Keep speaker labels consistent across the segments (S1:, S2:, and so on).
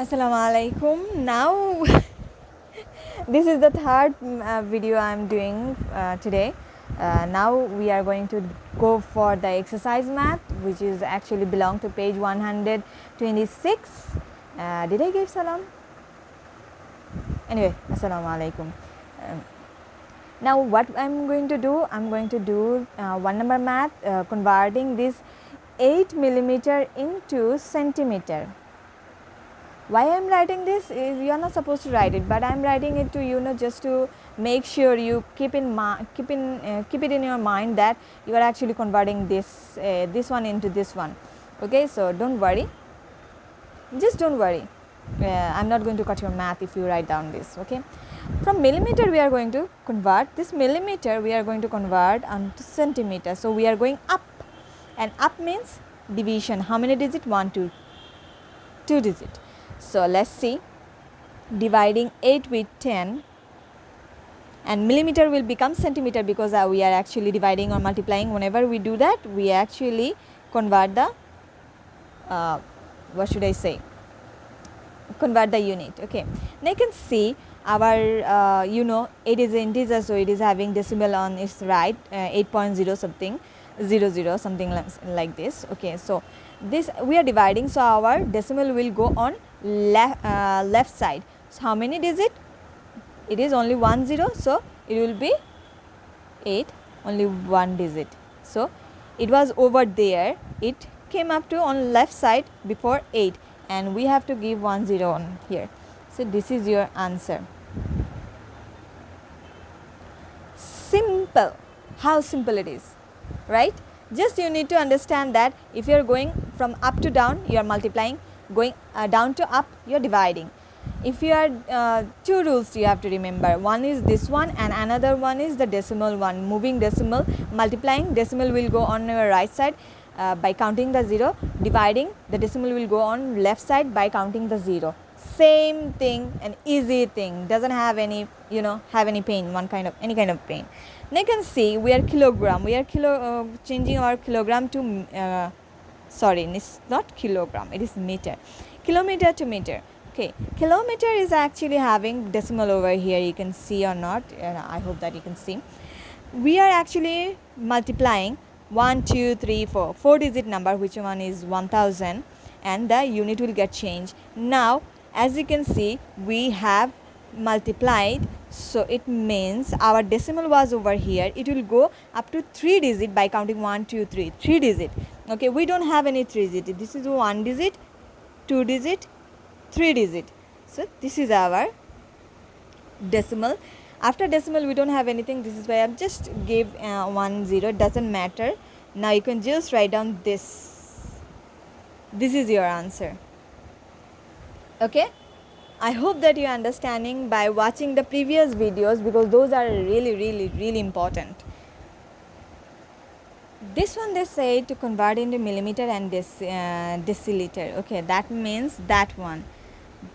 S1: Assalamu alaikum. Now this is the third video I am doing today. Now we are going to go for the exercise math, which is actually belong to page 126. Did I give salam? Anyway, assalamu alaikum. Now what I'm going to do, I'm going to do one number math, converting this 8 millimeter into centimeter. Why I'm writing this is you are not supposed to write it, but I'm writing it to just to make sure you keep it in your mind that you are actually converting this one into this one. Okay, so don't worry, just don't worry. I'm not going to cut your math if you write down this. Okay, from millimeter we are going to convert this millimeter, we are going to convert onto centimeter. So we are going up, and up means division. How many digit? 1 2 2 digit. So let's see, dividing 8 with 10, and millimeter will become centimeter because we are actually dividing or multiplying. Whenever we do that, we actually convert the what should I say, convert the unit. Okay, now you can see our 8 is integer, so it is having decimal on its right, 8.0 something 00 something like this. Okay, so this we are dividing, so our decimal will go on left side. So how many digit? It is only 10, so it will be 8, only one digit. So it was over there, it came up to on left side before 8, and we have to give 10 on here. So this is your answer. Simple. How simple it is, right? Just you need to understand that if you are going from up to down, you are multiplying, going down to up, you are dividing. If you are two rules you have to remember. One is this one, and another one is the decimal one. Moving decimal, multiplying decimal will go on your right side by counting the 0. Dividing, the decimal will go on left side by counting the 0. Same thing, an easy thing, doesn't have any have any pain, any kind of pain. Now you can see we are kilogram, we are changing our kilogram to sorry, it's not kilogram, it is meter, kilometer to meter. Okay, kilometer is actually having decimal over here, you can see or not, I hope that you can see. We are actually multiplying 1 2 3 4 digit number, which one is 1000, and the unit will get changed. Now as you can see, we have multiplied, so it means our decimal was over here, it will go up to 3 digit by counting 1 2 3 3 digit. Okay, we don't have any 3 digit, this is 1 digit, 2 digit, 3 digit. So this is our decimal. After decimal we don't have anything, this is why I've just gave 10, it doesn't matter. Now you can just write down this is your answer. Okay, I hope that you are understanding by watching the previous videos, because those are really important. This one they say to convert into millimeter and deciliter. Okay, that means that one,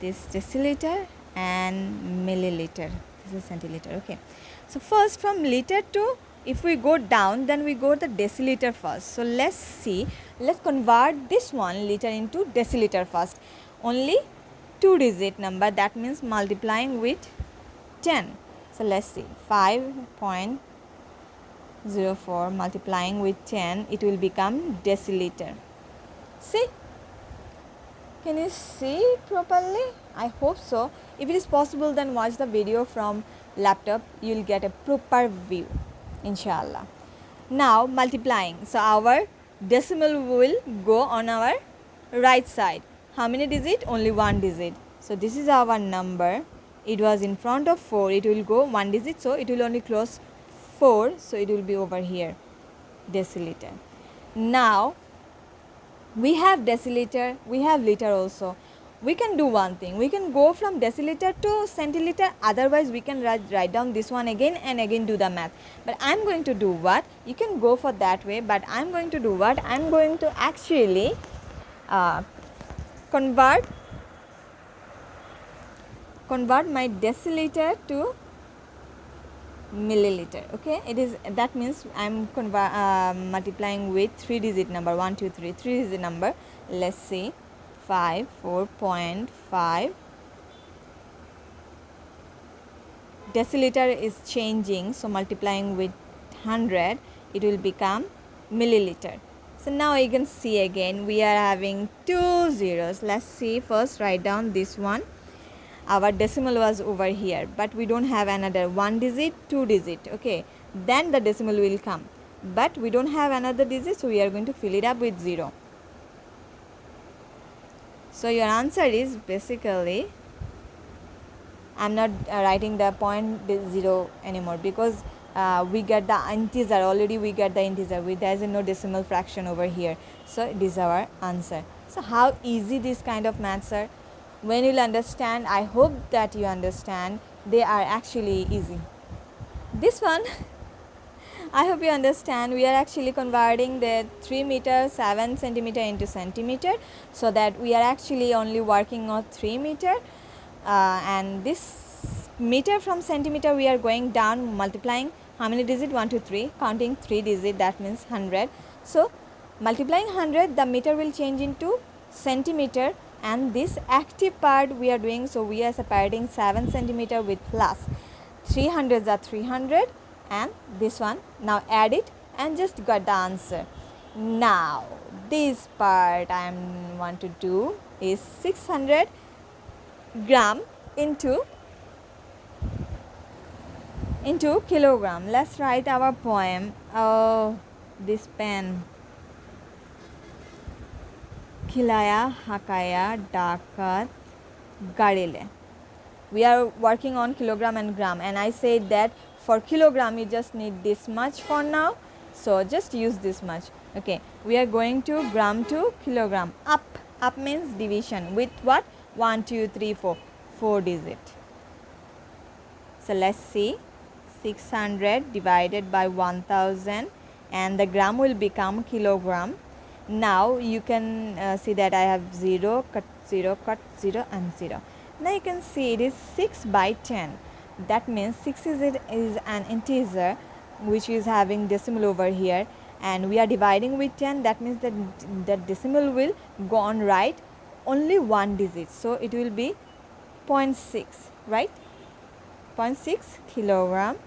S1: this deciliter and milliliter, this is centiliter. Okay, so first from liter to, if we go down, then we go the deciliter first. So let's see, let's convert this one liter into deciliter first. Only 2 digit number, that means multiplying with 10. So let's see, 5.04 multiplying with 10, it will become deciliter. See, can you see properly? I hope so. If it is possible, then watch the video from laptop, you will get a proper view, inshallah. Now multiplying, so our decimal will go on our right side. How many digit? Only 1 digit. So this is our number, it was in front of 4, it will go 1 digit, so it will only close 4, so it will be over here, deciliter. Now we have deciliter, we have liter also. We can do one thing, we can go from deciliter to centiliter, otherwise we can write down this one again and again do the math. But I'm going to do what, you can go for that way, but I'm going to do what, I'm going to actually convert my deciliter to milliliter. Okay, it is, that means I'm multiplying with 3 digit number, 1 2 3 3 digit number. Let's see, 4.5 deciliter is changing, so multiplying with 100 it will become milliliter. So now you can see again we are having two zeros. Let's see, first write down this one. Our decimal was over here, but we don't have another one digit, two digit, okay, then the decimal will come, but we don't have another digit, so we are going to fill it up with 0. So your answer is basically, I'm not writing the point 0 anymore, because we get the integer already, we get the integer, there is no decimal fraction over here, so it is our answer. So how easy this kind of maths are. When you'll understand, I hope that you understand, they are actually easy. This one I hope you understand, we are actually converting the 3 meter 7 centimeter into centimeter, so that we are actually only working on 3 meter, and this meter from centimeter we are going down, multiplying how many digit, 1 2 3, counting 3 digit, that means 100. So multiplying 100, the meter will change into centimeter, and this active part we are doing, so we are separating 7 centimeter with plus 300s are 300, and this one, now add it and just got the answer. Now this part I want to do is 600 gram into kilogram. Let's write our poem. Oh, this pen. Khilaya hakaya dakat garile. We are working on kilogram and gram, and I said that for kilogram you just need this much for now, so just use this much. Okay, we are going to gram to kilogram. Up means division with what, 1 2 3 4, 4 digit. So let's see, 600 divided by 1000, and the gram will become kilogram. Now you can see that I have 0 cut 0 cut 0 and 0. Now you can see it is 6 by 10. That means 6 is an integer which is having decimal over here, and we are dividing with 10. That means that the decimal will go on right only one digit, so it will be 0.6, right? 0.6 kilogram,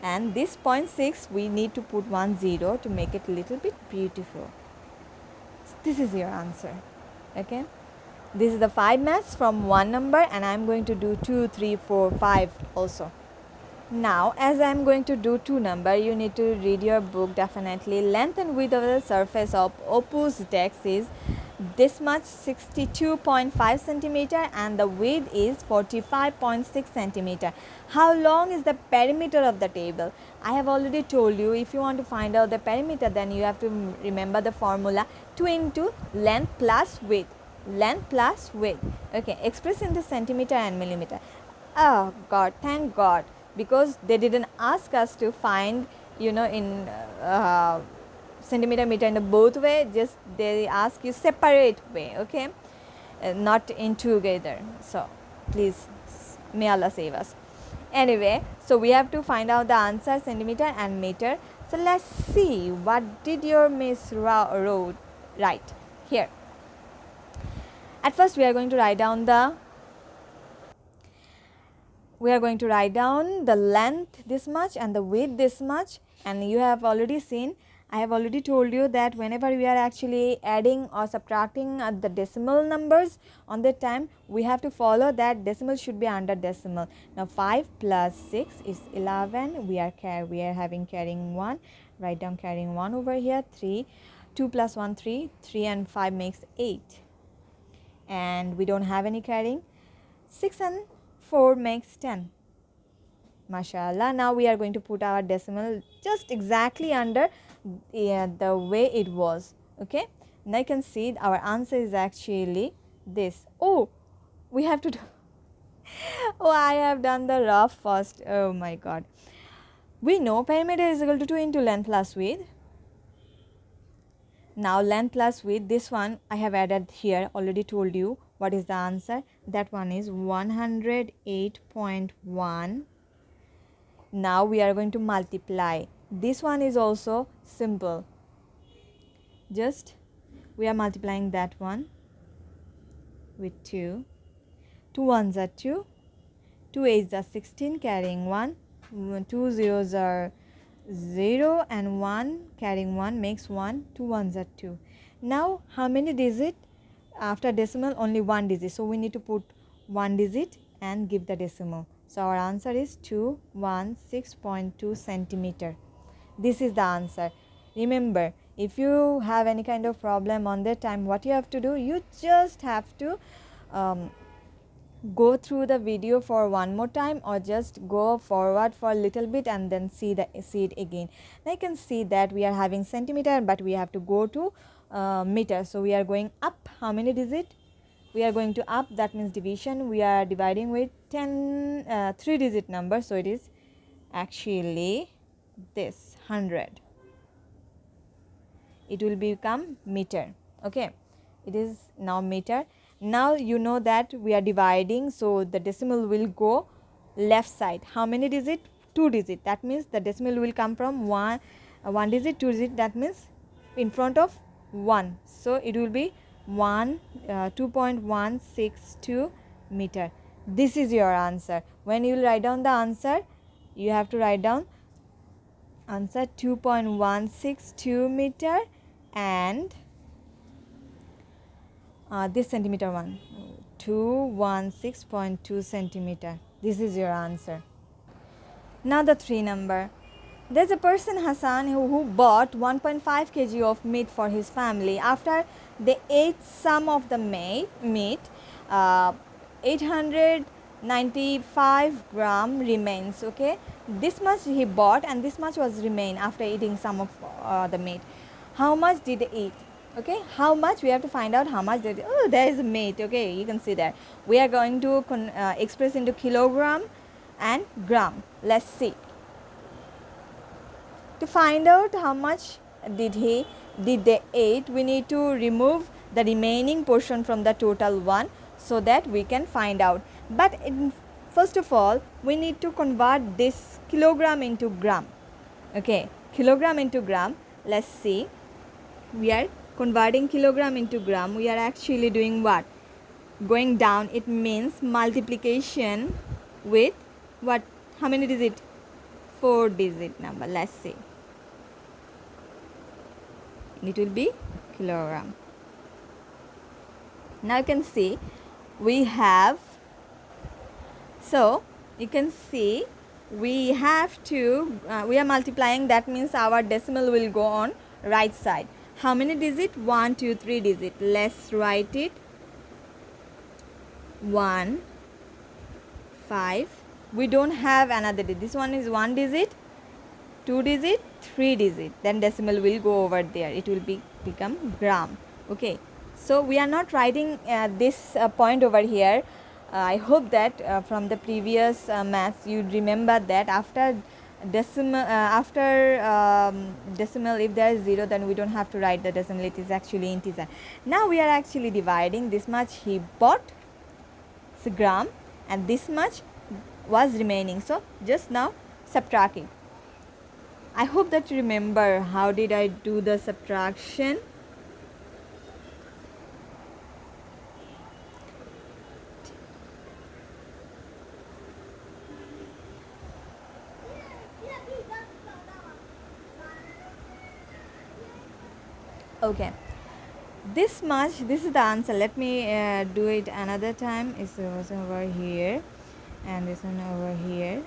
S1: and this 0.6 we need to put 10 to make it a little bit beautiful. This is your answer. Okay, this is the 5 maths from one number, and I am going to do 2 3 4 5 also. Now as I am going to do 2 number, you need to read your book definitely. Length and width of the surface of opposed text is this much, 62.5 centimeter, and the width is 45.6 centimeter. How long is the perimeter of the table? I have already told you, if you want to find out the perimeter, then you have to remember the formula 2 into length plus width, length plus width. Okay, express into centimeter and millimeter. Oh God, thank God, because they didn't ask us to find, you know, in centimeter meter in the both way, just they ask you separate way, okay, not in together. So please, may Allah save us. Anyway, so we have to find out the answer, centimeter and meter. So let's see, what did your miss wrote right here. At first we are going to write down the length this much and the width this much, and you have already seen, I have already told you that whenever we are actually adding or subtracting the decimal numbers on the time, we have to follow that decimal should be under decimal. Now 5 plus 6 is 11, we are having carrying 1, write down carrying 1 over here. 3, 2 plus 1 3, 3 and 5 makes 8, and we don't have any carrying. 6 and 4 makes 10. Mashallah. Now we are going to put our decimal just exactly under the way it was. Okay, now you can see our answer is actually this. Oh, we have to do oh, I have done the rough first. Oh my God. We know perimeter is equal to 2 into length plus width. Now length plus width, this one I have added here, already told you what is the answer. That one is 108.1. Now we are going to multiply. This one is also simple. Just we are multiplying that one. with 2. 2 ones are 2. 2 8s are 16 carrying 1. 2 zeros are 0 and 1 carrying 1 makes 1. 2 ones are 2. Now how many digit? After decimal only one digit. So we need to put one digit and give the decimal. So our answer is 216.2 centimeter. This is the answer. Remember, if you have any kind of problem on that time, what you have to do, you just have to go through the video for one more time, or just go forward for a little bit and then see it again. Now you can see that we are having centimeter, but we have to go to meter. So we are going up. How many digit? We are going to up, that means division. We are dividing with 3 digit number, so it is actually this 100. It will become meter. Okay, it is now meter. Now you know that we are dividing, so the decimal will go left side. How many digit? 2 digit. That means the decimal will come from one digit, 2 digit, that means in front of 1. So it will be 2.162 meter. This is your answer. When you will write down the answer, you have to write down answer 2.162 meter and this centimeter one, 216.2 centimeter. This is your answer. Now the 3 number. There's a person, Hassan, who bought 1.5 kg of meat for his family. After they ate some of the meat, 895 gram remains. Okay, this much he bought and this much was remain after eating some of the meat. How much did they eat? Okay, how much? We have to find out how much did. Oh, there is meat. Okay, you can see that. We are going to express into kilogram and gram. Let's see. To find out how much did they ate, we need to remove the remaining portion from the total one, so that we can find out. But first of all, we need to convert this kilogram into gram. Okay, kilogram into gram. Let's see. We are converting kilogram into gram. We are actually doing what? Going down. It means multiplication with what? How many digit? 4 digit number. Let's see. It will be kilogram. Now you can see we have, so you can see we have to we are multiplying, that means our decimal will go on right side. How many digit? 1 2 3 digit. Let's write it. 1 5. We don't have another digit. This one is 1 digit, 2 digit, 3 digit, then decimal will go over there. It will become gram. Okay, so we are not writing this point over here. I hope that from the previous maths you remember that after decimal, decimal, if there is 0, then we don't have to write the decimal. It is actually integer. Now we are actually dividing. This much he bought, it's a gram, and this much was remaining. So just now subtracting. I hope that you remember how did I do the subtraction. Okay, this much, this is the answer. Let me do it another time. It was over here and this one over here.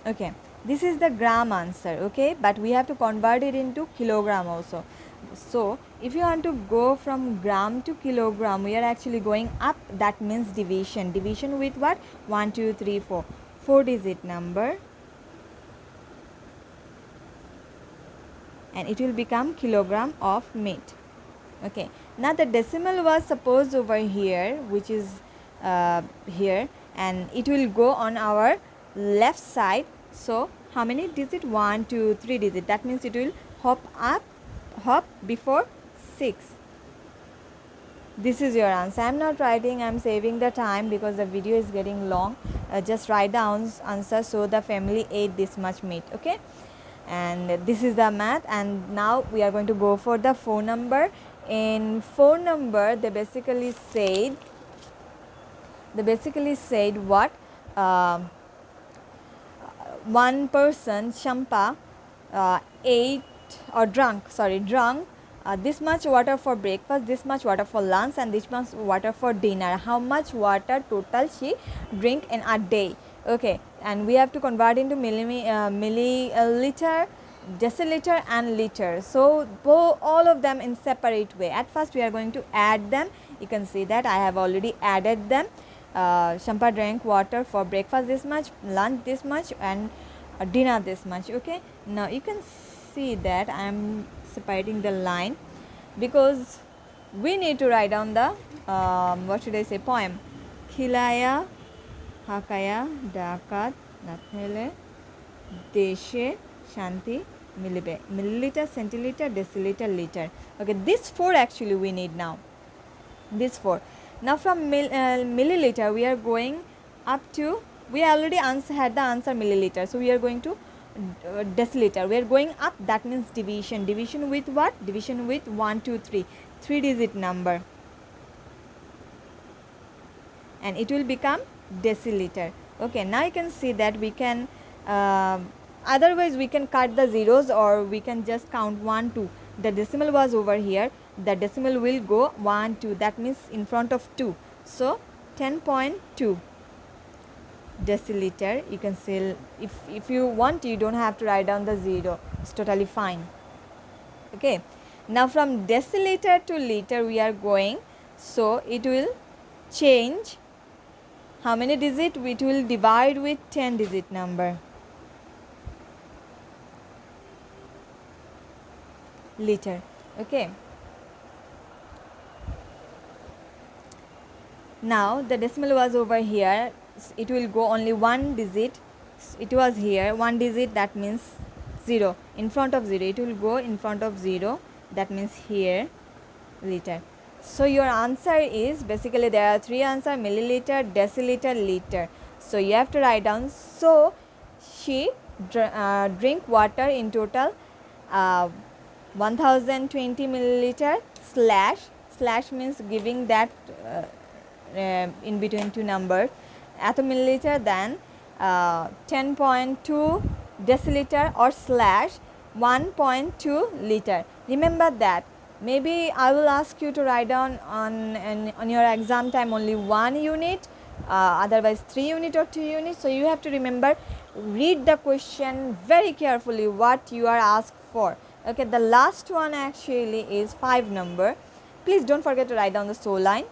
S1: Okay, this is the gram answer. Okay, but we have to convert it into kilogram also. So if you want to go from gram to kilogram, we are actually going up. That means division. Division with what? 1 2 3 4, 4 digit number, and it will become kilogram of meat. Okay, now the decimal was supposed over here, which is here, and it will go on our left side. So how many digit? 1 2 3 digit. That means it will hop up, hop before 6. This is your answer. I am not writing, I am saving the time because the video is getting long. Just write the answer. So the family ate this much meat. Okay, and this is the math. And now we are going to go for the phone number. In phone number, they basically said They basically said what, one person Shampa ate or drunk this much water for breakfast, this much water for lunch, and this much water for dinner. How much water total she drink in a day? Okay, and we have to convert into milliliter, deciliter and liter. So all of them in separate way. At first we are going to add them. You can see that I have already added them. Shampa drank water for breakfast this much, lunch this much, and dinner this much. Okay, now you can see that I am separating the line because we need to write down the what should I say, poem. Khilaya Hakaya Dakat Nathele Deshe Shanti Milibe, milliliter, centiliter, deciliter, liter. Okay, this 4 actually we need now. This 4. Now from milliliter we are going up to, we already had the answer milliliter, so we are going to deciliter. We are going up, that means division. Division with what? Division with 1, 2, 3, 3 digit number, and it will become deciliter. Okay, now you can see that we can otherwise we can cut the zeros, or we can just count 1, 2. The decimal was over here, the decimal will go 1, 2, that means in front of 2. So 10.2 deciliter. You can say, if you want, you don't have to write down the zero, it's totally fine. Okay, now from deciliter to liter we are going, so it will change how many digit? It will divide with 10 digit number. Liter. Okay, now the decimal was over here, it will go only 1 digit. It was here 1 digit, that means 0. In front of 0 it will go in front of 0, that means here liter. So your answer is, basically there are 3 answers: milliliter, deciliter, liter. So you have to write down. So she drink water in total 1020 milliliter, slash means giving that in between 2 numbers, at a milliliter, then 10.2 deciliter, or slash 1.2 liter. Remember that. Maybe I will ask you to write down on your exam time only 1 unit, otherwise 3 unit or 2 units. So you have to remember, read the question very carefully what you are asked for. Okay, the last one actually is 5 number. Please don't forget to write down the soul line.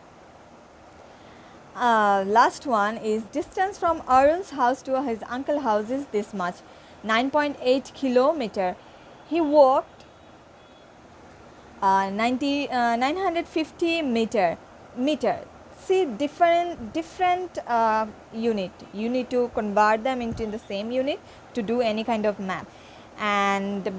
S1: Last one is, distance from Arun's house to his uncle's house is this much, 9.8 kilometer. He walked 950 meter. See, different unit. You need to convert them into the same unit to do any kind of math. And the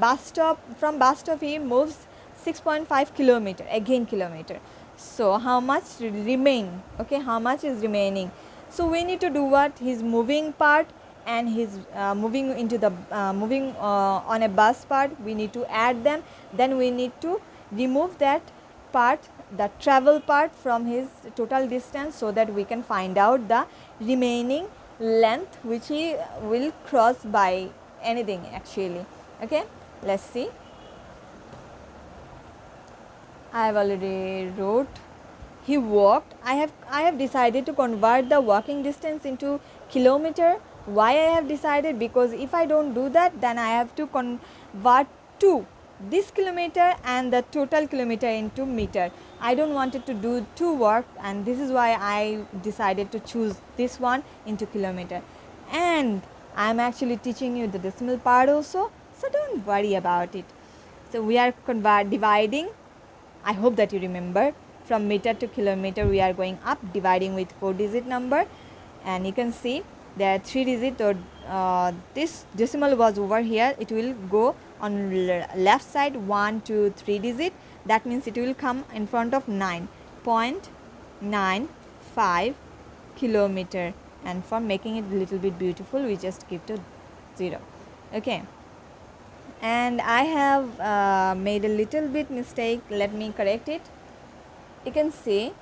S1: from bus stop he moves 6.5 kilometer, again kilometer. So how much remain? Okay, how much is remaining? So we need to do what? His moving part and his moving into the moving on a bus part, we need to add them. Then we need to remove that part, the travel part, from his total distance, so that we can find out the remaining length which he will cross by anything actually. Okay, let's see. I have already wrote. He walked. I have decided to convert the walking distance into kilometer. Why I have decided? Because if I don't do that, then I have to convert this kilometer and the total kilometer into meter. I don't want it to do 2 work, and this is why I decided to choose this one into kilometer. And I am actually teaching you the decimal part also, so don't worry about it. So we are dividing. I hope that you remember, from meter to kilometer we are going up, dividing with 4 digit number, and you can see there are 3 digit, or this decimal was over here, it will go on left side 1, 2, 3 digit, that means it will come in front of 9.95 kilometer, and for making it a little bit beautiful we just give to 0. Okay, and I have made a little bit mistake, let me correct it. You can see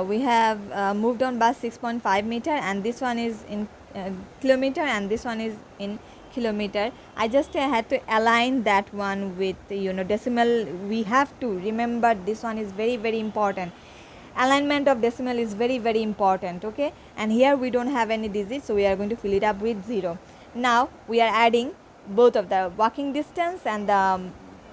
S1: we have moved on by 6.5 meter, and this one is in kilometer, and this one is in kilometer. I just had to align that one with decimal. We have to remember this one is very important. Alignment of decimal is very important. Okay, and here we don't have any digits, so we are going to fill it up with 0. Now we are adding both of the walking distance and the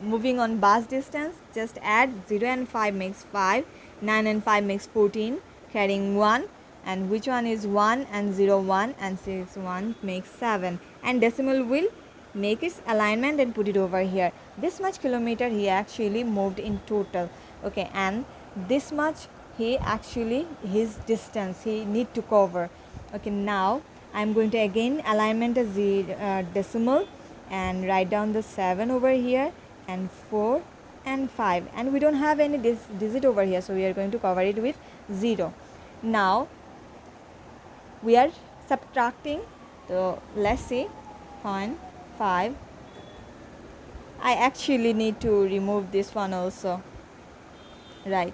S1: moving on bus distance. Just add 0 and 5 makes 5, 9 and 5 makes 14, carrying 1, and which one is 1 and 0 1 and 6 1 makes 7, and decimal will make its alignment and put it over here. This much kilometer he actually moved in total. Okay, and this much he actually his distance he need to cover. Okay, now I am going to again alignment as decimal and write down the 7 over here and 4 and 5, and we don't have any digit over here, so we are going to cover it with 0. Now we are subtracting, so let's see 0.5. I actually need to remove this one also, right?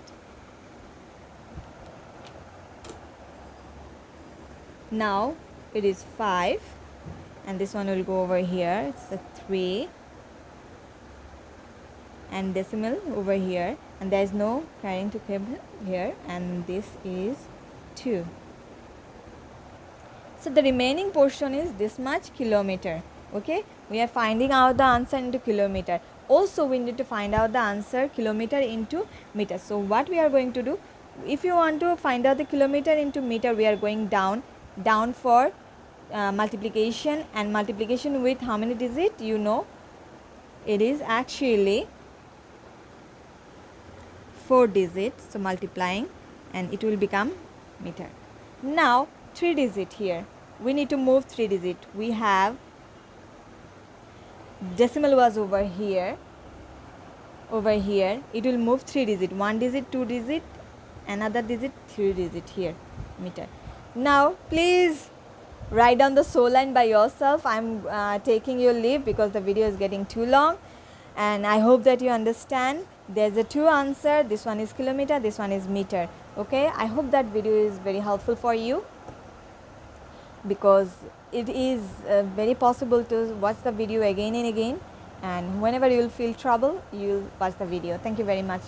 S1: Now it is 5, and this one will go over here. It's a 3, and decimal over here, and there is no carrying to keep here, and this is 2. So the remaining portion is this much kilometer. Okay, we are finding out the answer into kilometer. Also we need to find out the answer kilometer into meter. So what we are going to do, if you want to find out the kilometer into meter, we are going down for multiplication, and multiplication with how many digit, it is actually 4 digits, so multiplying, and it will become meter. Now 3 digit here, we need to move 3 digit. We have decimal was over here, it will move 3 digit, 1 digit, 2 digit, another digit, 3 digit here, meter. Now please write down the soul line by yourself. I am taking your leave because the video is getting too long, and I hope that you understand. There's a 2 answer. This one is kilometer, this one is meter. Okay, I hope that video is very helpful for you, because it is very possible to watch the video again and again, and whenever you will feel trouble, you will watch the video. Thank you very much.